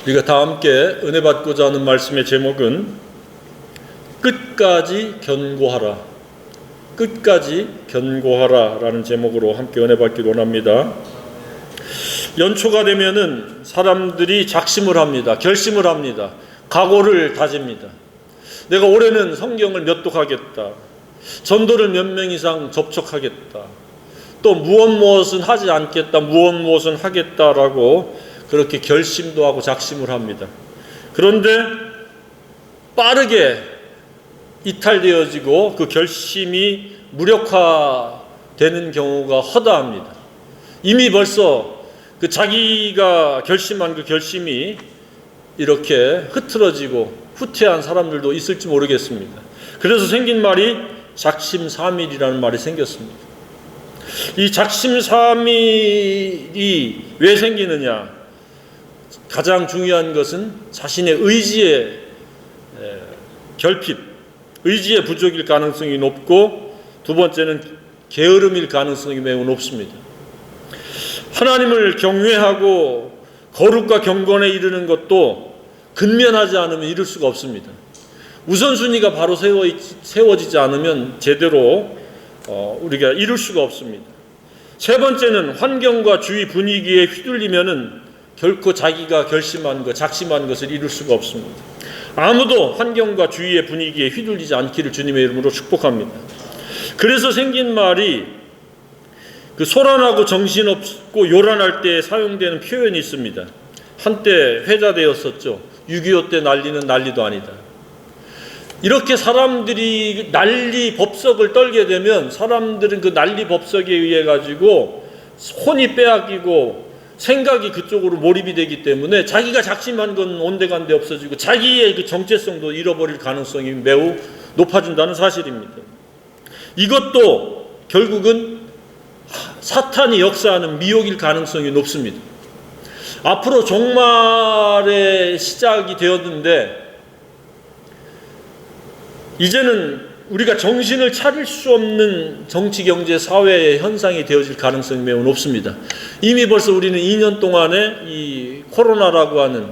우리가 다 함께 은혜 받고자 하는 말씀의 제목은 끝까지 견고하라. 끝까지 견고하라 라는 제목으로 함께 은혜 받기를 원합니다. 연초가 되면은 사람들이 작심을 합니다. 결심을 합니다. 각오를 다집니다. 내가 올해는 성경을 몇 독하겠다. 전도를 몇 명 이상 접촉하겠다. 또 무엇은 하지 않겠다. 무엇은 하겠다라고 그렇게 결심도 하고 작심을 합니다. 그런데 빠르게 이탈되어지고 그 결심이 무력화되는 경우가 허다합니다. 이미 벌써 그 자기가 결심한 그 결심이 이렇게 흐트러지고 후퇴한 사람들도 있을지 모르겠습니다. 그래서 생긴 말이 작심삼일이라는 말이 생겼습니다. 이 작심삼일이 왜 생기느냐? 가장 중요한 것은 자신의 의지의 결핍, 의지의 부족일 가능성이 높고, 두 번째는 게으름일 가능성이 매우 높습니다. 하나님을 경외하고 거룩과 경건에 이르는 것도 근면하지 않으면 이룰 수가 없습니다. 우선순위가 바로 세워지지 않으면 제대로 우리가 이룰 수가 없습니다. 세 번째는 환경과 주위 분위기에 휘둘리면은 결코 자기가 결심한 것, 작심한 것을 이룰 수가 없습니다. 아무도 환경과 주위의 분위기에 휘둘리지 않기를 주님의 이름으로 축복합니다. 그래서 생긴 말이 그 소란하고 정신없고 요란할 때 사용되는 표현이 있습니다. 한때 회자되었었죠. 6.25 때 난리는 난리도 아니다. 이렇게 사람들이 난리 법석을 떨게 되면 사람들은 그 난리 법석에 의해 가지고 혼이 빼앗기고 생각이 그쪽으로 몰입이 되기 때문에 자기가 작심한 건 온데간데 없어지고 자기의 그 정체성도 잃어버릴 가능성이 매우 높아진다는 사실입니다. 이것도 결국은 사탄이 역사하는 미혹일 가능성이 높습니다. 앞으로 종말의 시작이 되었는데 이제는 우리가 정신을 차릴 수 없는 정치, 경제, 사회의 현상이 되어질 가능성이 매우 높습니다. 이미 벌써 우리는 2년 동안에 이 코로나라고 하는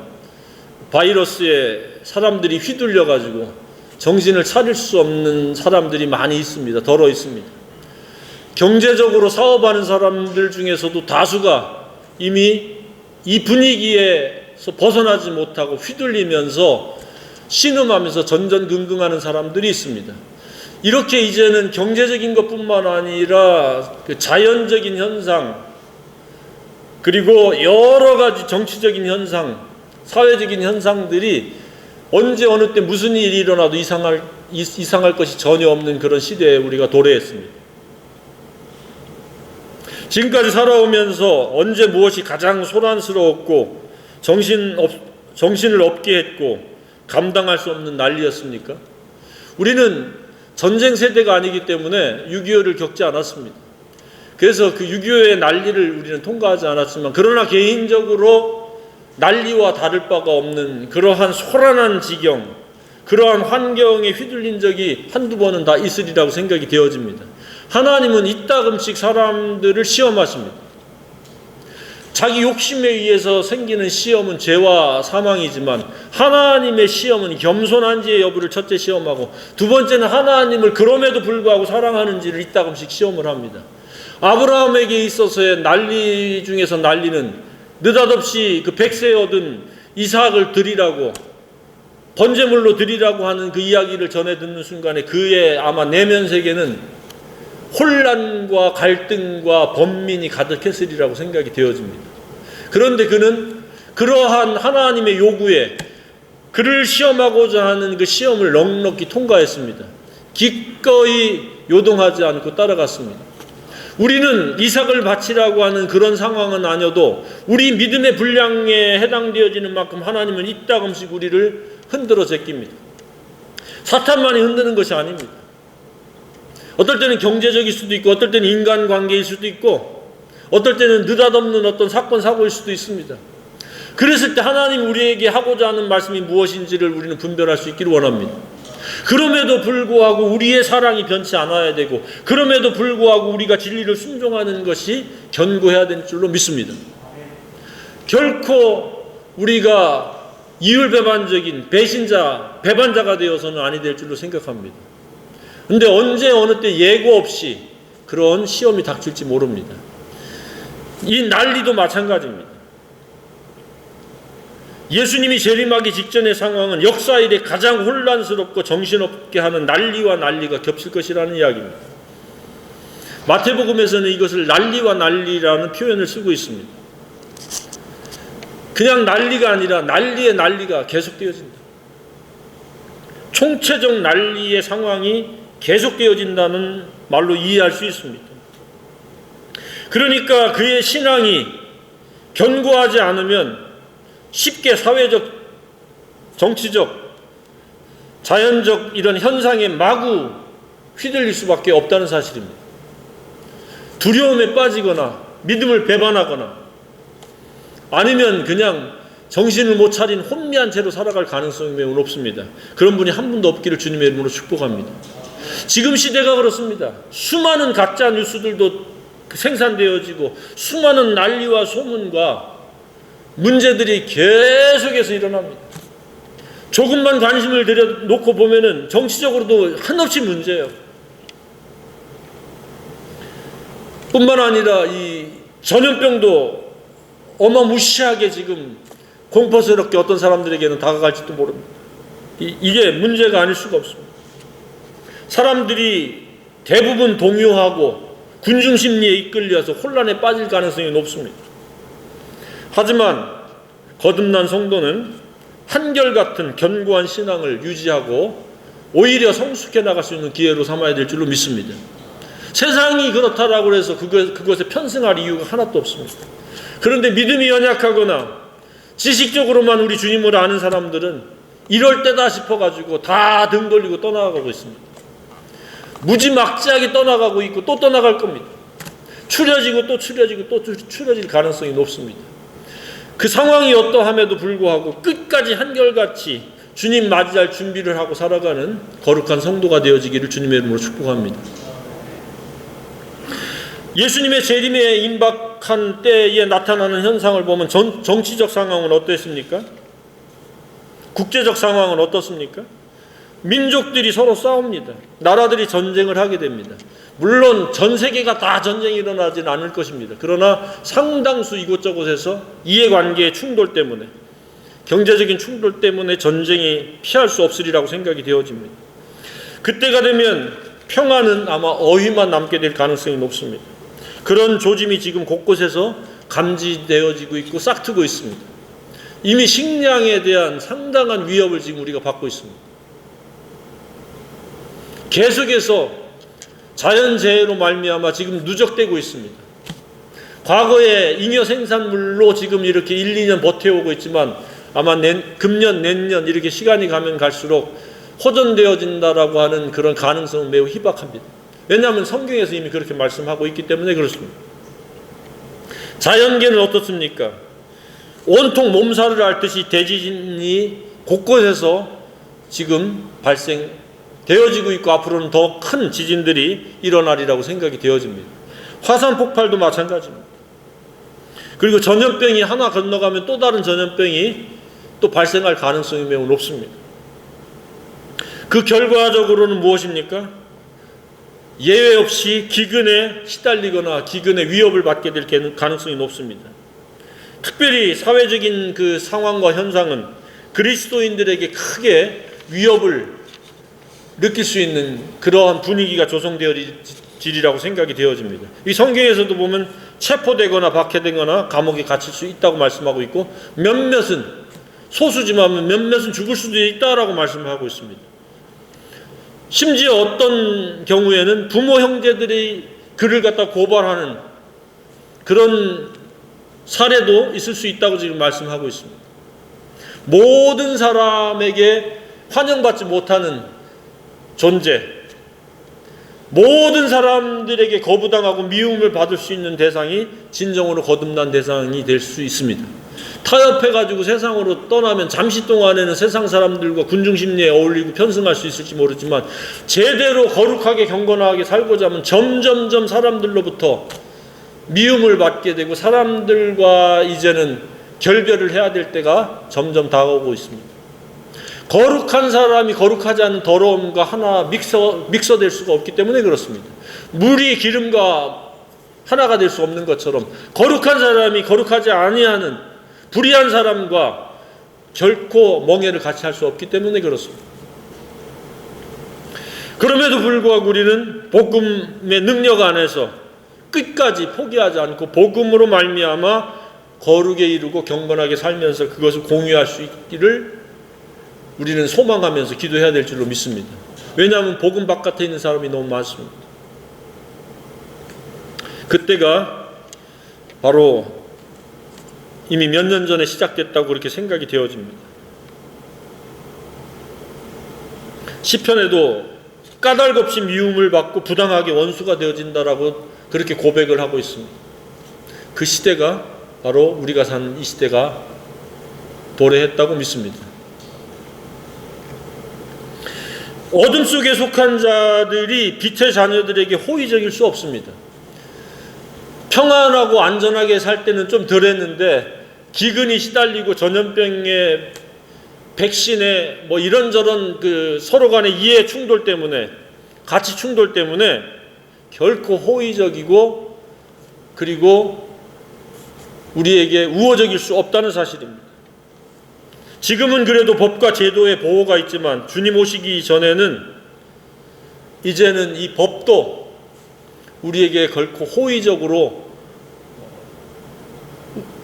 바이러스에 사람들이 휘둘려가지고 정신을 차릴 수 없는 사람들이 많이 있습니다. 덜어 있습니다. 경제적으로 사업하는 사람들 중에서도 다수가 이미 이 분위기에서 벗어나지 못하고 휘둘리면서 신음하면서 전전긍긍하는 사람들이 있습니다. 이렇게 이제는 경제적인 것뿐만 아니라 그 자연적인 현상, 그리고 여러 가지 정치적인 현상, 사회적인 현상들이 언제 어느 때 무슨 일이 일어나도 이상할 것이 전혀 없는 그런 시대에 우리가 도래했습니다. 지금까지 살아오면서 언제 무엇이 가장 소란스러웠고 정신을 없게 했고 감당할 수 없는 난리였습니까? 우리는 전쟁 세대가 아니기 때문에 6.25를 겪지 않았습니다. 그래서 그 6.25의 난리를 우리는 통과하지 않았지만, 그러나 개인적으로 난리와 다를 바가 없는 그러한 소란한 지경, 그러한 환경에 휘둘린 적이 한두 번은 다 있으리라고 생각이 되어집니다. 하나님은 이따금씩 사람들을 시험하십니다. 자기 욕심에 의해서 생기는 시험은 죄와 사망이지만 하나님의 시험은 겸손한지의 여부를 첫째 시험하고, 두 번째는 하나님을 그럼에도 불구하고 사랑하는지를 이따금씩 시험을 합니다. 아브라함에게 있어서의 난리 중에서 난리는 느닷없이 그 100세 얻은 이삭을 드리라고, 번제물로 드리라고 하는 그 이야기를 전해 듣는 순간에 그의 아마 내면 세계는 혼란과 갈등과 번민이 가득했으리라고 생각이 되어집니다. 그런데 그는 그러한 하나님의 요구에 그를 시험하고자 하는 그 시험을 넉넉히 통과했습니다. 기꺼이 요동하지 않고 따라갔습니다. 우리는 이삭을 바치라고 하는 그런 상황은 아니어도 우리 믿음의 분량에 해당되어지는 만큼 하나님은 이따금씩 우리를 흔들어 제낍니다. 사탄만이 흔드는 것이 아닙니다. 어떨 때는 경제적일 수도 있고, 어떨 때는 인간관계일 수도 있고, 어떨 때는 느닷없는 어떤 사건 사고일 수도 있습니다. 그랬을 때 하나님 우리에게 하고자 하는 말씀이 무엇인지를 우리는 분별할 수 있기를 원합니다. 그럼에도 불구하고 우리의 사랑이 변치 않아야 되고, 그럼에도 불구하고 우리가 진리를 순종하는 것이 견고해야 될 줄로 믿습니다. 결코 우리가 이율배반적인 배신자, 배반자가 되어서는 아니 될 줄로 생각합니다. 근데 언제 어느 때 예고 없이 그런 시험이 닥칠지 모릅니다. 이 난리도 마찬가지입니다. 예수님이 재림하기 직전의 상황은 역사 이래 가장 혼란스럽고 정신없게 하는 난리와 난리가 겹칠 것이라는 이야기입니다. 마태복음에서는 이것을 난리와 난리라는 표현을 쓰고 있습니다. 그냥 난리가 아니라 난리의 난리가 계속되어진다. 총체적 난리의 상황이 계속되어진다는 말로 이해할 수 있습니다. 그러니까 그의 신앙이 견고하지 않으면 쉽게 사회적, 정치적, 자연적 이런 현상에 마구 휘둘릴 수밖에 없다는 사실입니다. 두려움에 빠지거나 믿음을 배반하거나 아니면 그냥 정신을 못 차린 혼미한 채로 살아갈 가능성이 매우 높습니다. 그런 분이 한 분도 없기를 주님의 이름으로 축복합니다. 지금 시대가 그렇습니다. 수많은 가짜 뉴스들도 생산되어지고 수많은 난리와 소문과 문제들이 계속해서 일어납니다. 조금만 관심을 들여놓고 보면은 정치적으로도 한없이 문제예요. 뿐만 아니라 이 전염병도 어마무시하게 지금 공포스럽게 어떤 사람들에게는 다가갈지도 모릅니다. 이게 문제가 아닐 수가 없습니다. 사람들이 대부분 동요하고 군중심리에 이끌려서 혼란에 빠질 가능성이 높습니다. 하지만 거듭난 성도는 한결같은 견고한 신앙을 유지하고 오히려 성숙해 나갈 수 있는 기회로 삼아야 될 줄로 믿습니다. 세상이 그렇다라고 해서 그것에 편승할 이유가 하나도 없습니다. 그런데 믿음이 연약하거나 지식적으로만 우리 주님을 아는 사람들은 이럴 때다 싶어가지고 다 등 돌리고 떠나가고 있습니다. 무지막지하게 떠나가고 있고 또 떠나갈 겁니다. 추려지고 또 추려지고 또 추려질 가능성이 높습니다. 그 상황이 어떠함에도 불구하고 끝까지 한결같이 주님 맞이할 준비를 하고 살아가는 거룩한 성도가 되어지기를 주님의 이름으로 축복합니다. 예수님의 재림에 임박한 때에 나타나는 현상을 보면 정치적 상황은 어땠습니까? 국제적 상황은 어떻습니까? 민족들이 서로 싸웁니다. 나라들이 전쟁을 하게 됩니다. 물론 전 세계가 다 전쟁이 일어나지는 않을 것입니다. 그러나 상당수 이곳저곳에서 이해관계의 충돌 때문에, 경제적인 충돌 때문에 전쟁이 피할 수 없으리라고 생각이 되어집니다. 그때가 되면 평화는 아마 어휘만 남게 될 가능성이 높습니다. 그런 조짐이 지금 곳곳에서 감지되어지고 있고 싹트고 있습니다. 이미 식량에 대한 상당한 위협을 지금 우리가 받고 있습니다. 계속해서 자연재해로 말미암아 지금 누적되고 있습니다. 과거에 잉여 생산물로 지금 이렇게 1, 2년 버텨오고 있지만 아마 금년, 내년 이렇게 시간이 가면 갈수록 호전되어진다라고 하는 그런 가능성은 매우 희박합니다. 왜냐하면 성경에서 이미 그렇게 말씀하고 있기 때문에 그렇습니다. 자연계는 어떻습니까? 온통 몸살을 앓듯이 대지진이 곳곳에서 지금 발생되어지고 있고 앞으로는 더 큰 지진들이 일어나리라고 생각이 되어집니다. 화산 폭발도 마찬가지입니다. 그리고 전염병이 하나 건너가면 또 다른 전염병이 또 발생할 가능성이 매우 높습니다. 그 결과적으로는 무엇입니까? 예외 없이 기근에 시달리거나 기근의 위협을 받게 될 가능성이 높습니다. 특별히 사회적인 그 상황과 현상은 그리스도인들에게 크게 위협을 느낄 수 있는 그러한 분위기가 조성되어지리라고 생각이 되어집니다. 이 성경에서도 보면 체포되거나 박해되거나 감옥에 갇힐 수 있다고 말씀하고 있고 몇몇은 소수지만 몇몇은 죽을 수도 있다라고 말씀하고 있습니다. 심지어 어떤 경우에는 부모 형제들이 그를 갖다 고발하는 그런 사례도 있을 수 있다고 지금 말씀하고 있습니다. 모든 사람에게 환영받지 못하는 존재, 모든 사람들에게 거부당하고 미움을 받을 수 있는 대상이 진정으로 거듭난 대상이 될 수 있습니다. 타협해가지고 세상으로 떠나면 잠시 동안에는 세상 사람들과 군중심리에 어울리고 편승할 수 있을지 모르지만 제대로 거룩하게 경건하게 살고자 하면 점점점 사람들로부터 미움을 받게 되고 사람들과 이제는 결별을 해야 될 때가 점점 다가오고 있습니다. 거룩한 사람이 거룩하지 않은 더러움과 하나 믹서될 수가 없기 때문에 그렇습니다. 물이 기름과 하나가 될 수 없는 것처럼 거룩한 사람이 거룩하지 아니하는 불의한 사람과 결코 멍해를 같이 할 수 없기 때문에 그렇습니다. 그럼에도 불구하고 우리는 복음의 능력 안에서 끝까지 포기하지 않고 복음으로 말미암아 거룩에 이르고 경건하게 살면서 그것을 공유할 수 있기를 우리는 소망하면서 기도해야 될 줄로 믿습니다. 왜냐하면 복음 바깥에 있는 사람이 너무 많습니다. 그때가 바로 이미 몇 년 전에 시작됐다고 그렇게 생각이 되어집니다. 시편에도 까닭없이 미움을 받고 부당하게 원수가 되어진다라고 그렇게 고백을 하고 있습니다. 그 시대가 바로 우리가 사는 이 시대가 도래했다고 믿습니다. 어둠 속에 속한 자들이 빛의 자녀들에게 호의적일 수 없습니다. 평안하고 안전하게 살 때는 좀 덜했는데 기근이 시달리고 전염병에 백신에 뭐 이런저런 그 서로 간의 이해 충돌 때문에 가치 충돌 때문에 결코 호의적이고 그리고 우리에게 우호적일 수 없다는 사실입니다. 지금은 그래도 법과 제도의 보호가 있지만 주님 오시기 전에는 이제는 이 법도 우리에게 결코 호의적으로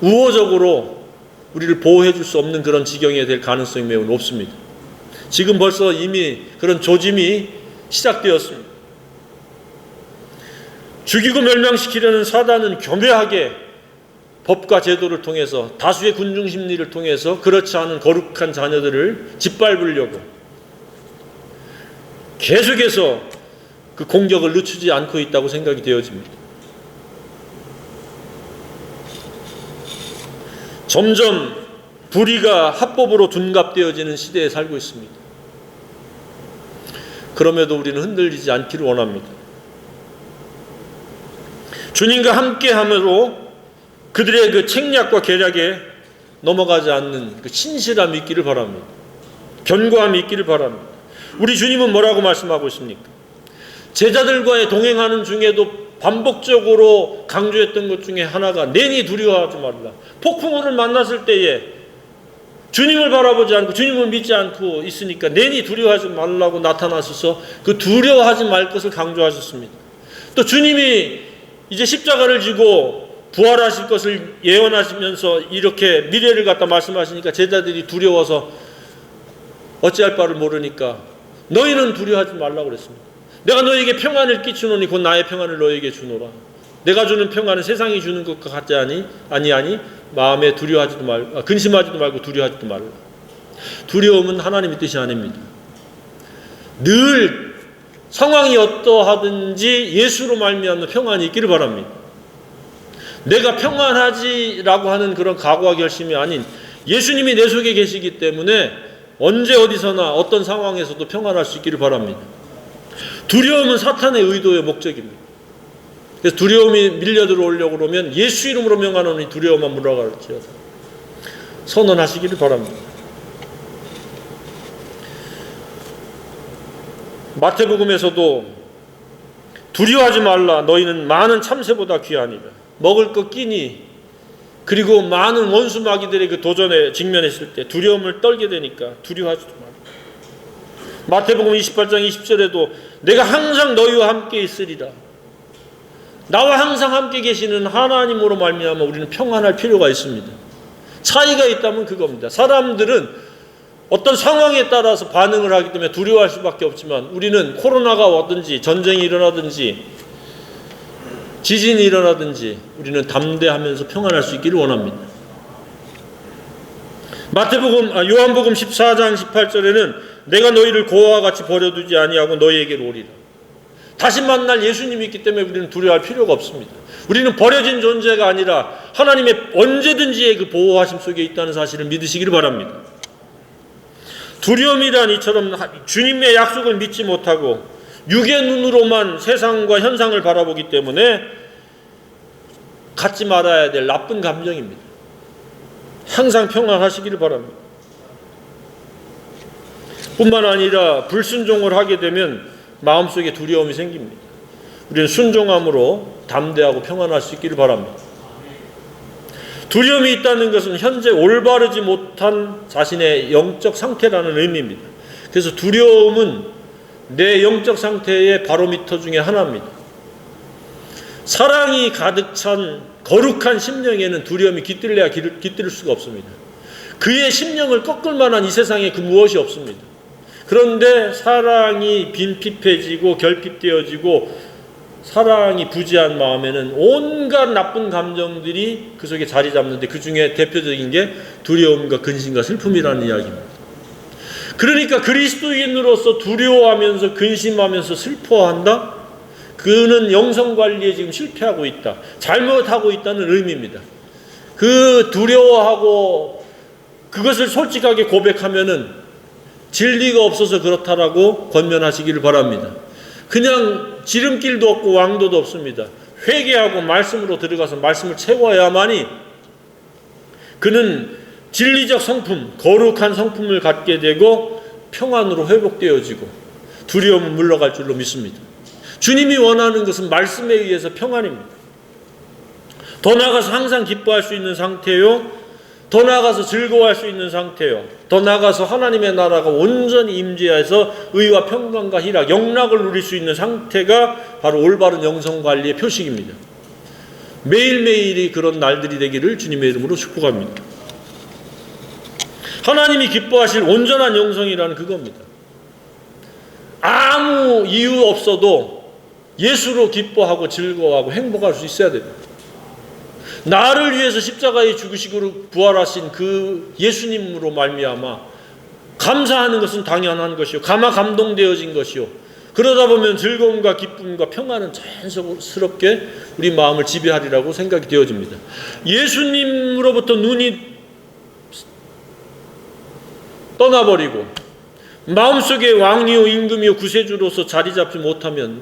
우호적으로 우리를 보호해 줄 수 없는 그런 지경에 될 가능성이 매우 높습니다. 지금 벌써 이미 그런 조짐이 시작되었습니다. 죽이고 멸망시키려는 사단은 교묘하게 법과 제도를 통해서 다수의 군중 심리를 통해서 그렇지 않은 거룩한 자녀들을 짓밟으려고 계속해서 그 공격을 늦추지 않고 있다고 생각이 되어집니다. 점점 불의가 합법으로 둔갑되어지는 시대에 살고 있습니다. 그럼에도 우리는 흔들리지 않기를 원합니다. 주님과 함께함으로 그들의 그 책략과 계략에 넘어가지 않는 그 신실함이 있기를 바랍니다. 견고함이 있기를 바랍니다. 우리 주님은 뭐라고 말씀하고 있습니까? 제자들과의 동행하는 중에도 반복적으로 강조했던 것 중에 하나가 내니 두려워하지 말라. 폭풍우를 만났을 때에 주님을 바라보지 않고 주님을 믿지 않고 있으니까 내니 두려워하지 말라고 나타나셔서 그 두려워하지 말 것을 강조하셨습니다. 또 주님이 이제 십자가를 지고 부활하실 것을 예언하시면서 이렇게 미래를 갖다 말씀하시니까 제자들이 두려워서 어찌할 바를 모르니까 너희는 두려워하지 말라고 그랬습니다. 내가 너에게 평안을 끼치노니 곧 나의 평안을 너에게 주노라. 내가 주는 평안은 세상이 주는 것과 같지 아니 마음에 두려워하지도 말고 근심하지도 말고 두려워하지도 말라. 두려움은 하나님의 뜻이 아닙니다. 늘 상황이 어떠하든지 예수로 말미암는 평안이 있기를 바랍니다. 내가 평안하지라고 하는 그런 각오와 결심이 아닌 예수님이 내 속에 계시기 때문에 언제 어디서나 어떤 상황에서도 평안할 수 있기를 바랍니다. 두려움은 사탄의 의도의 목적입니다. 그래서 두려움이 밀려 들어오려고 그러면 예수 이름으로 명하노니 두려움만 물러갈지어다 선언하시기를 바랍니다. 마태복음에서도 두려워하지 말라 너희는 많은 참새보다 귀하니라. 먹을 것 끼니 그리고 많은 원수 마귀들의 그 도전에 직면했을 때 두려움을 떨게 되니까 두려워하지도 말라. 마태복음 28장 20절에도 내가 항상 너희와 함께 있으리라. 나와 항상 함께 계시는 하나님으로 말미암아 우리는 평안할 필요가 있습니다. 차이가 있다면 그겁니다. 사람들은 어떤 상황에 따라서 반응을 하기 때문에 두려워할 수밖에 없지만 우리는 코로나가 왔든지 전쟁이 일어나든지 지진이 일어나든지 우리는 담대하면서 평안할 수 있기를 원합니다. 요한복음 14장 18절에는 내가 너희를 고아와 같이 버려두지 아니하고 너희에게로 오리라. 다시 만날 예수님이 있기 때문에 우리는 두려워할 필요가 없습니다. 우리는 버려진 존재가 아니라 하나님의 언제든지의 그 보호하심 속에 있다는 사실을 믿으시기를 바랍니다. 두려움이란 이처럼 주님의 약속을 믿지 못하고 육의 눈으로만 세상과 현상을 바라보기 때문에 갖지 말아야 될 나쁜 감정입니다. 항상 평안하시기를 바랍니다. 뿐만 아니라 불순종을 하게 되면 마음속에 두려움이 생깁니다. 우리는 순종함으로 담대하고 평안할 수 있기를 바랍니다. 두려움이 있다는 것은 현재 올바르지 못한 자신의 영적 상태라는 의미입니다. 그래서 두려움은 내 영적 상태의 바로미터 중에 하나입니다. 사랑이 가득 찬 거룩한 심령에는 두려움이 깃들려야 깃들 수가 없습니다. 그의 심령을 꺾을 만한 이 세상에 그 무엇이 없습니다. 그런데 사랑이 빈핍해지고 결핍되어지고 사랑이 부재한 마음에는 온갖 나쁜 감정들이 그 속에 자리 잡는데, 그 중에 대표적인 게 두려움과 근심과 슬픔이라는 이야기입니다. 그러니까 그리스도인으로서 두려워하면서 근심하면서 슬퍼한다? 그는 영성관리에 지금 실패하고 있다, 잘못하고 있다는 의미입니다. 그 두려워하고 그것을 솔직하게 고백하면은 진리가 없어서 그렇다라고 권면하시기를 바랍니다. 그냥 지름길도 없고 왕도도 없습니다. 회개하고 말씀으로 들어가서 말씀을 채워야만이 그는 진리적 성품, 거룩한 성품을 갖게 되고 평안으로 회복되어지고 두려움은 물러갈 줄로 믿습니다. 주님이 원하는 것은 말씀에 의해서 평안입니다. 더 나아가서 항상 기뻐할 수 있는 상태요, 더 나아가서 즐거워할 수 있는 상태요, 더 나아가서 하나님의 나라가 온전히 임재해서 의와 평강과 희락, 영락을 누릴 수 있는 상태가 바로 올바른 영성관리의 표식입니다. 매일매일이 그런 날들이 되기를 주님의 이름으로 축복합니다. 하나님이 기뻐하실 온전한 영성이라는 그겁니다. 아무 이유 없어도 예수로 기뻐하고 즐거워하고 행복할 수 있어야 됩니다. 나를 위해서 십자가에 죽으시고 부활하신 그 예수님으로 말미암아 감사하는 것은 당연한 것이요, 감동되어진 것이요, 그러다 보면 즐거움과 기쁨과 평안은 자연스럽게 우리 마음을 지배하리라고 생각이 되어집니다. 예수님으로부터 눈이 떠나버리고 마음속에 왕이요 임금이요 구세주로서 자리 잡지 못하면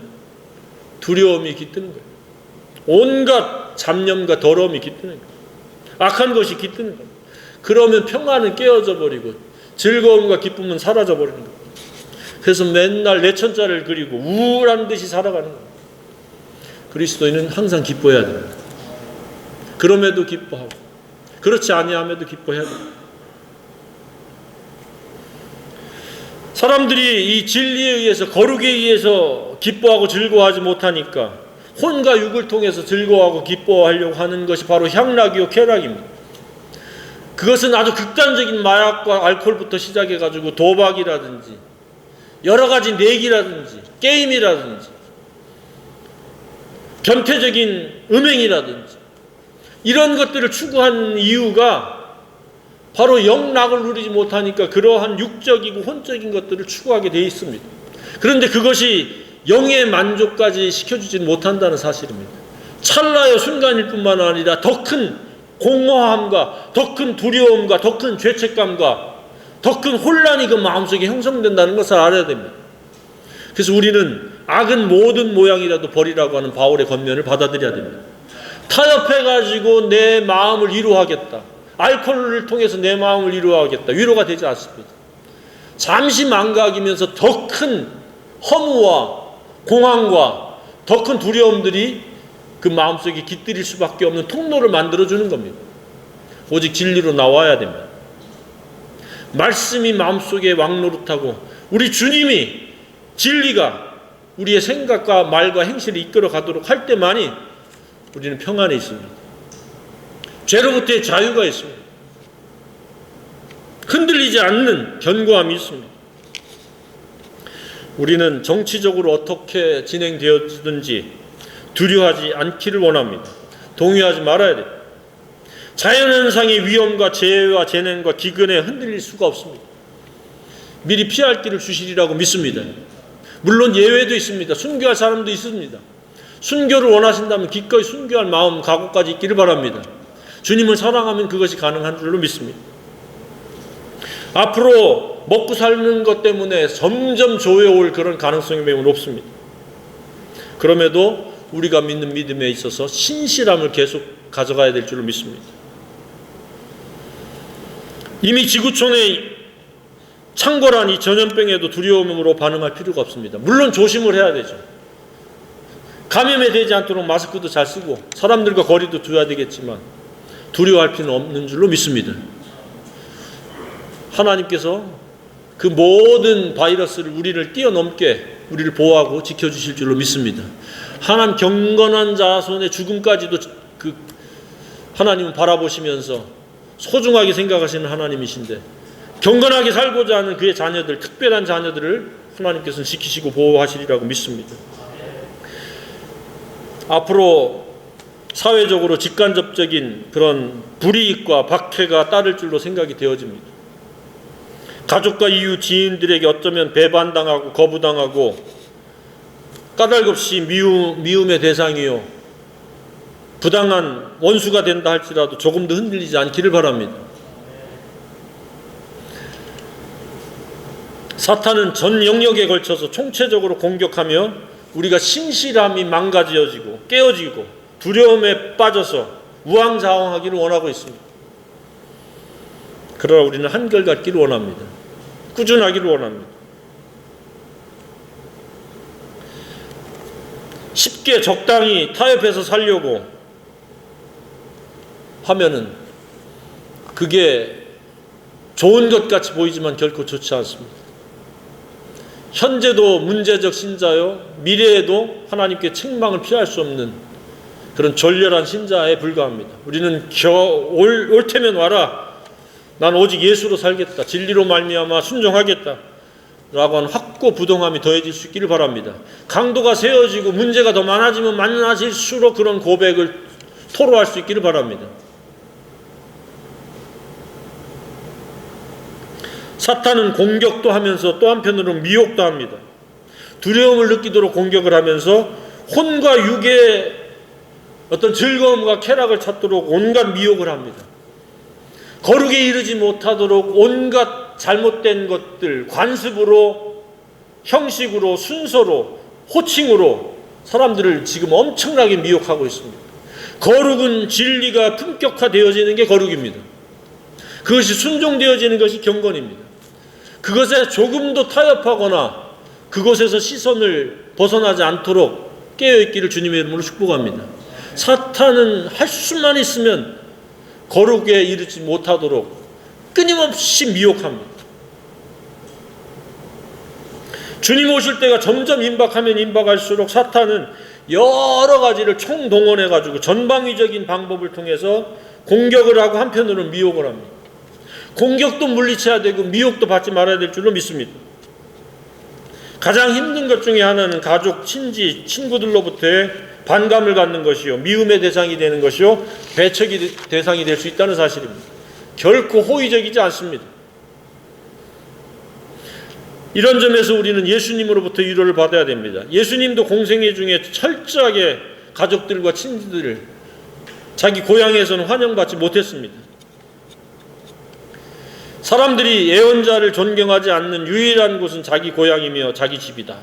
두려움이 깃드는 거예요. 온갖 잡념과 더러움이 깃드는 거예요. 악한 것이 깃드는 거예요. 그러면 평안은 깨어져 버리고 즐거움과 기쁨은 사라져 버리는 거예요. 그래서 맨날 내천자를 그리고 우울한 듯이 살아가는 거예요. 그리스도인은 항상 기뻐해야 됩니다. 그럼에도 기뻐하고 그렇지 아니함에도 기뻐해야 됩니다. 사람들이 이 진리에 의해서, 거룩에 의해서 기뻐하고 즐거워하지 못하니까 혼과 육을 통해서 즐거워하고 기뻐하려고 하는 것이 바로 향락이요 쾌락입니다. 그것은 아주 극단적인 마약과 알코올부터 시작해가지고 도박이라든지 여러 가지 내기라든지 게임이라든지 변태적인 음행이라든지 이런 것들을 추구하는 이유가 바로 영락을 누리지 못하니까 그러한 육적이고 혼적인 것들을 추구하게 되어 있습니다. 그런데 그것이 영의 만족까지 시켜주지는 못한다는 사실입니다. 찰나의 순간일 뿐만 아니라 더 큰 공허함과 더 큰 두려움과 더 큰 죄책감과 더 큰 혼란이 그 마음속에 형성된다는 것을 알아야 됩니다. 그래서 우리는 악은 모든 모양이라도 버리라고 하는 바울의 권면을 받아들여야 됩니다. 타협해가지고 내 마음을 위로하겠다, 알코올을 통해서 내 마음을 위로하겠다, 위로가 되지 않습니다. 잠시 망각이면서 더 큰 허무와 공황과 더 큰 두려움들이 그 마음속에 깃들일 수밖에 없는 통로를 만들어주는 겁니다. 오직 진리로 나와야 됩니다. 말씀이 마음속에 왕노릇하고 우리 주님이 진리가 우리의 생각과 말과 행실을 이끌어 가도록 할 때만이 우리는 평안에 있습니다. 죄로부터의 자유가 있습니다. 흔들리지 않는 견고함이 있습니다. 우리는 정치적으로 어떻게 진행되어지든지 두려워하지 않기를 원합니다. 동요하지 말아야 됩니다. 자연현상의 위험과 재해와 재난과 기근에 흔들릴 수가 없습니다. 미리 피할 길을 주시리라고 믿습니다. 물론 예외도 있습니다. 순교할 사람도 있습니다. 순교를 원하신다면 기꺼이 순교할 마음, 각오까지 있기를 바랍니다. 주님을 사랑하면 그것이 가능한 줄로 믿습니다. 앞으로 먹고 사는 것 때문에 점점 조여올 그런 가능성이 매우 높습니다. 그럼에도 우리가 믿는 믿음에 있어서 신실함을 계속 가져가야 될 줄로 믿습니다. 이미 지구촌에 창궐한 이 전염병에도 두려움으로 반응할 필요가 없습니다. 물론 조심을 해야 되죠. 감염이 되지 않도록 마스크도 잘 쓰고 사람들과 거리도 둬야 되겠지만 두려워할 필요는 없는 줄로 믿습니다. 하나님께서 그 모든 바이러스를 우리를 뛰어넘게 우리를 보호하고 지켜주실 줄로 믿습니다. 하나님 경건한 자손의 죽음까지도 그 하나님은 바라보시면서 소중하게 생각하시는 하나님이신데 경건하게 살고자 하는 그의 자녀들, 특별한 자녀들을 하나님께서는 지키시고 보호하시리라고 믿습니다. 앞으로 사회적으로 직간접적인 그런 불이익과 박해가 따를 줄로 생각이 되어집니다. 가족과 이웃, 지인들에게 어쩌면 배반당하고 거부당하고 까닭없이 미움의 대상이요 부당한 원수가 된다 할지라도 조금도 흔들리지 않기를 바랍니다. 사탄은 전 영역에 걸쳐서 총체적으로 공격하며 우리가 신실함이 망가져지고 깨어지고 두려움에 빠져서 우왕좌왕하기를 원하고 있습니다. 그러나 우리는 한결같기를 원합니다. 꾸준하기를 원합니다. 쉽게 적당히 타협해서 살려고 하면은 그게 좋은 것 같이 보이지만 결코 좋지 않습니다. 현재도 문제적 신자요 미래에도 하나님께 책망을 피할 수 없는 그런 졸렬한 신자에 불과합니다. 우리는 올 테면 와라. 난 오직 예수로 살겠다. 진리로 말미암아 순종하겠다. 라고 하는 확고부동함이 더해질 수 있기를 바랍니다. 강도가 세워지고 문제가 더 많아지면 많아질수록 그런 고백을 토로할 수 있기를 바랍니다. 사탄은 공격도 하면서 또 한편으로 미혹도 합니다. 두려움을 느끼도록 공격을 하면서 혼과 육의 어떤 즐거움과 쾌락을 찾도록 온갖 미혹을 합니다. 거룩에 이르지 못하도록 온갖 잘못된 것들, 관습으로, 형식으로, 순서로, 호칭으로 사람들을 지금 엄청나게 미혹하고 있습니다. 거룩은 진리가 품격화되어지는 게 거룩입니다. 그것이 순종되어지는 것이 경건입니다. 그것에 조금도 타협하거나 그것에서 시선을 벗어나지 않도록 깨어있기를 주님의 이름으로 축복합니다. 사탄은 할 수만 있으면 거룩에 이르지 못하도록 끊임없이 미혹합니다. 주님 오실 때가 점점 임박하면 임박할수록 사탄은 여러 가지를 총동원해가지고 전방위적인 방법을 통해서 공격을 하고 한편으로 미혹을 합니다. 공격도 물리쳐야 되고 미혹도 받지 말아야 될 줄로 믿습니다. 가장 힘든 것 중에 하나는 가족, 친지, 친구들로부터의 반감을 갖는 것이요 미움의 대상이 되는 것이요 배척의 대상이 될 수 있다는 사실입니다. 결코 호의적이지 않습니다. 이런 점에서 우리는 예수님으로부터 위로를 받아야 됩니다. 예수님도 공생애 중에 철저하게 가족들과 친지들을 자기 고향에서는 환영받지 못했습니다. 사람들이 예언자를 존경하지 않는 유일한 곳은 자기 고향이며 자기 집이다.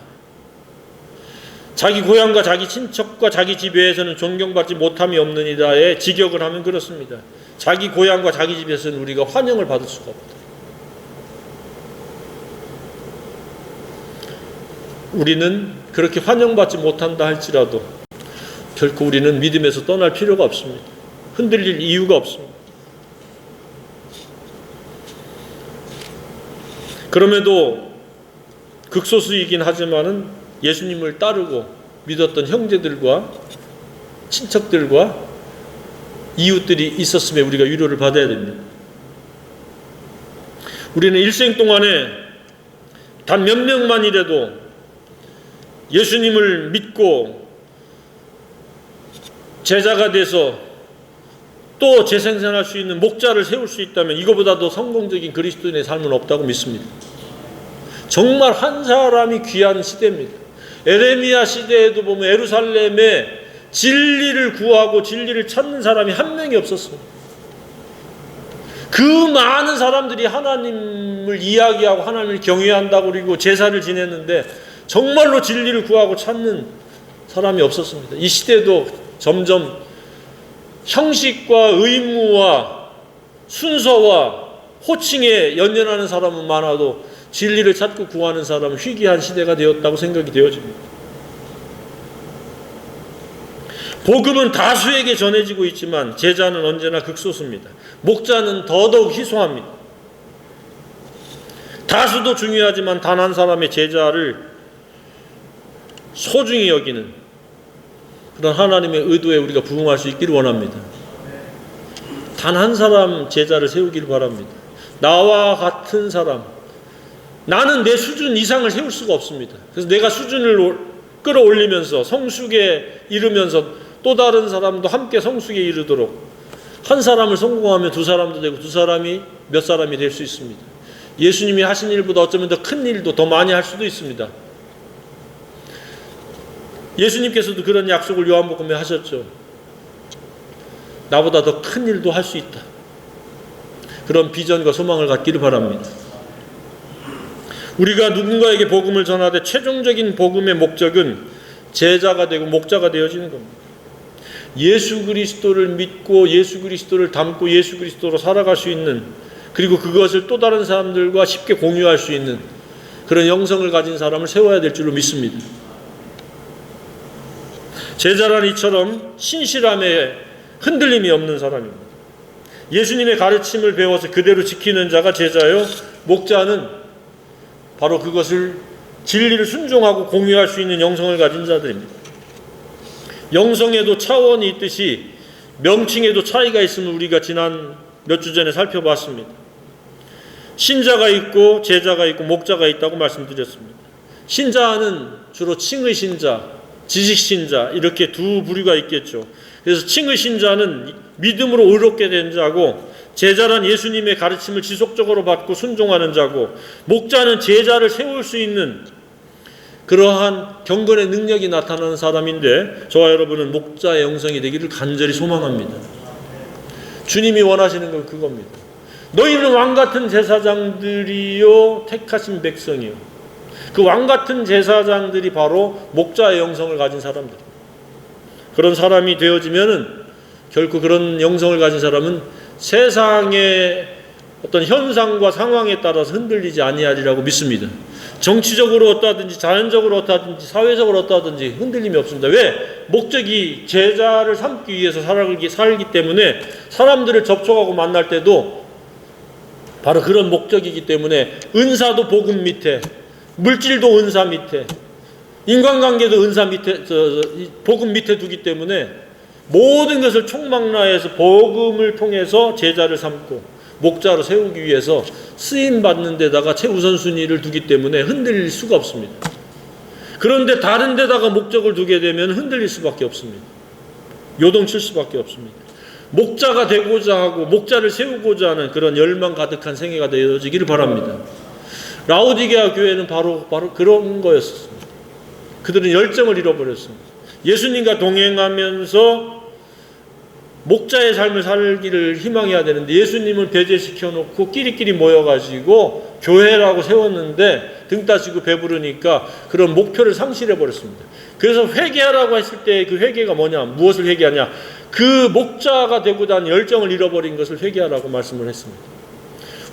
자기 고향과 자기 친척과 자기 집 외에서는 존경받지 못함이 없느니다에 직역을 하면 그렇습니다. 자기 고향과 자기 집에서는 우리가 환영을 받을 수가 없다. 우리는 그렇게 환영받지 못한다 할지라도 결코 우리는 믿음에서 떠날 필요가 없습니다. 흔들릴 이유가 없습니다. 그럼에도 극소수이긴 하지만은 예수님을 따르고 믿었던 형제들과 친척들과 이웃들이 있었음에 우리가 위로를 받아야 됩니다. 우리는 일생 동안에 단 몇 명만이라도 예수님을 믿고 제자가 돼서 또 재생산할 수 있는 목자를 세울 수 있다면 이거보다 더 성공적인 그리스도인의 삶은 없다고 믿습니다. 정말 한 사람이 귀한 시대입니다. 에레미야 시대에도 보면 예루살렘에 진리를 구하고 진리를 찾는 사람이 한 명이 없었습니다. 그 많은 사람들이 하나님을 이야기하고 하나님을 경외한다고 그리고 제사를 지냈는데 정말로 진리를 구하고 찾는 사람이 없었습니다. 이 시대도 점점 형식과 의무와 순서와 호칭에 연연하는 사람은 많아도 진리를 찾고 구하는 사람은 희귀한 시대가 되었다고 생각이 되어집니다. 복음은 다수에게 전해지고 있지만 제자는 언제나 극소수입니다. 목자는 더더욱 희소합니다. 다수도 중요하지만 단 한 사람의 제자를 소중히 여기는 그런 하나님의 의도에 우리가 부응할 수 있기를 원합니다. 단 한 사람 제자를 세우기를 바랍니다. 나와 같은 사람, 나는 내 수준 이상을 세울 수가 없습니다. 그래서 내가 수준을 끌어올리면서 성숙에 이르면서 또 다른 사람도 함께 성숙에 이르도록 한 사람을 성공하면 두 사람도 되고 두 사람이 몇 사람이 될 수 있습니다. 예수님이 하신 일보다 어쩌면 더 큰 일도 더 많이 할 수도 있습니다. 예수님께서도 그런 약속을 요한복음에 하셨죠. 나보다 더 큰 일도 할 수 있다. 그런 비전과 소망을 갖기를 바랍니다. 우리가 누군가에게 복음을 전하되 최종적인 복음의 목적은 제자가 되고 목자가 되어지는 겁니다. 예수 그리스도를 믿고 예수 그리스도를 닮고 예수 그리스도로 살아갈 수 있는, 그리고 그것을 또 다른 사람들과 쉽게 공유할 수 있는 그런 영성을 가진 사람을 세워야 될 줄로 믿습니다. 제자란 이처럼 신실함에 흔들림이 없는 사람입니다. 예수님의 가르침을 배워서 그대로 지키는 자가 제자요, 목자는 바로 그것을 진리를 순종하고 공유할 수 있는 영성을 가진 자들입니다. 영성에도 차원이 있듯이 명칭에도 차이가 있음을 우리가 지난 몇 주 전에 살펴봤습니다. 신자가 있고 제자가 있고 목자가 있다고 말씀드렸습니다. 신자는 주로 칭의 신자, 지식 신자 이렇게 두 부류가 있겠죠. 그래서 칭의 신자는 믿음으로 의롭게 된 자고, 제자란 예수님의 가르침을 지속적으로 받고 순종하는 자고, 목자는 제자를 세울 수 있는 그러한 경건의 능력이 나타나는 사람인데, 저와 여러분은 목자의 영성이 되기를 간절히 소망합니다. 주님이 원하시는 건 그겁니다. 너희는 왕같은 제사장들이요 택하신 백성이요. 그 왕같은 제사장들이 바로 목자의 영성을 가진 사람들. 그런 사람이 되어지면은 결코 그런 영성을 가진 사람은 세상의 어떤 현상과 상황에 따라서 흔들리지 아니하리라고 믿습니다. 정치적으로 어떠하든지 자연적으로 어떠하든지 사회적으로 어떠하든지 흔들림이 없습니다. 왜? 목적이 제자를 삼기 위해서 살기 때문에 사람들을 접촉하고 만날 때도 바로 그런 목적이기 때문에 은사도 복음 밑에, 물질도 은사 밑에, 인간관계도 은사 밑에, 복음 밑에 두기 때문에 모든 것을 총망라해서 복음을 통해서 제자를 삼고 목자로 세우기 위해서 쓰임받는 데다가 최우선순위를 두기 때문에 흔들릴 수가 없습니다. 그런데 다른 데다가 목적을 두게 되면 흔들릴 수밖에 없습니다. 요동칠 수밖에 없습니다. 목자가 되고자 하고 목자를 세우고자 하는 그런 열망 가득한 생애가 되어지기를 바랍니다. 라오디게아 교회는 바로 그런 거였습니다. 그들은 열정을 잃어버렸습니다. 예수님과 동행하면서 목자의 삶을 살기를 희망해야 되는데 예수님을 배제시켜 놓고 끼리끼리 모여가지고 교회라고 세웠는데 등 따시고 배부르니까 그런 목표를 상실해 버렸습니다. 그래서 회개하라고 했을 때 그 회개가 뭐냐, 무엇을 회개하냐, 그 목자가 되고자 하는 열정을 잃어버린 것을 회개하라고 말씀을 했습니다.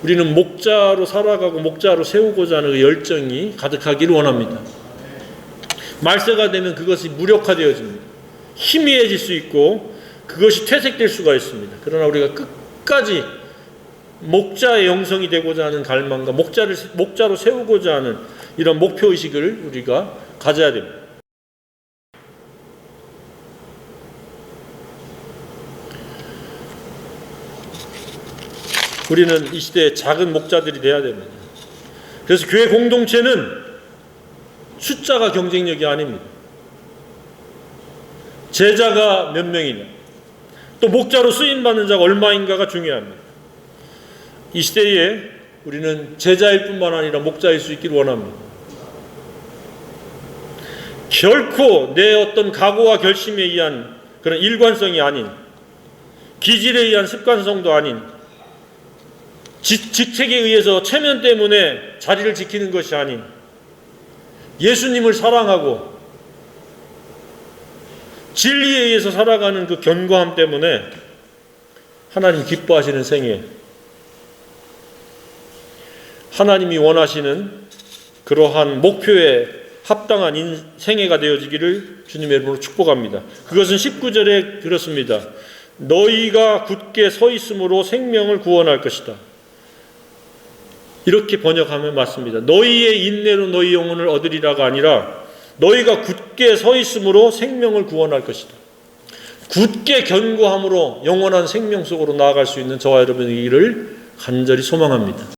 우리는 목자로 살아가고 목자로 세우고자 하는 그 열정이 가득하기를 원합니다. 말세가 되면 그것이 무력화되어집니다. 희미해질 수 있고 그것이 퇴색될 수가 있습니다. 그러나 우리가 끝까지 목자의 영성이 되고자 하는 갈망과 목자로 세우고자 하는 이런 목표의식을 우리가 가져야 됩니다. 우리는 이 시대에 작은 목자들이 돼야 됩니다. 그래서 교회 공동체는 숫자가 경쟁력이 아닙니다. 제자가 몇 명이냐, 또 목자로 쓰임받는 자가 얼마인가가 중요합니다. 이 시대에 우리는 제자일 뿐만 아니라 목자일 수 있기를 원합니다. 결코 내 어떤 각오와 결심에 의한 그런 일관성이 아닌, 기질에 의한 습관성도 아닌, 직책에 의해서 체면 때문에 자리를 지키는 것이 아닌, 예수님을 사랑하고 진리에 의해서 살아가는 그 견고함 때문에 하나님 기뻐하시는 생애, 하나님이 원하시는 그러한 목표에 합당한 인생애가 되어지기를 주님의 이름으로 축복합니다. 그것은 19절에 그렇습니다. 너희가 굳게 서 있음으로 생명을 구원할 것이다. 이렇게 번역하면 맞습니다. 너희의 인내로 너희 영혼을 얻으리라가 아니라 너희가 굳게 서 있음으로 생명을 구원할 것이다. 굳게 견고함으로 영원한 생명 속으로 나아갈 수 있는 저와 여러분의 일을 간절히 소망합니다.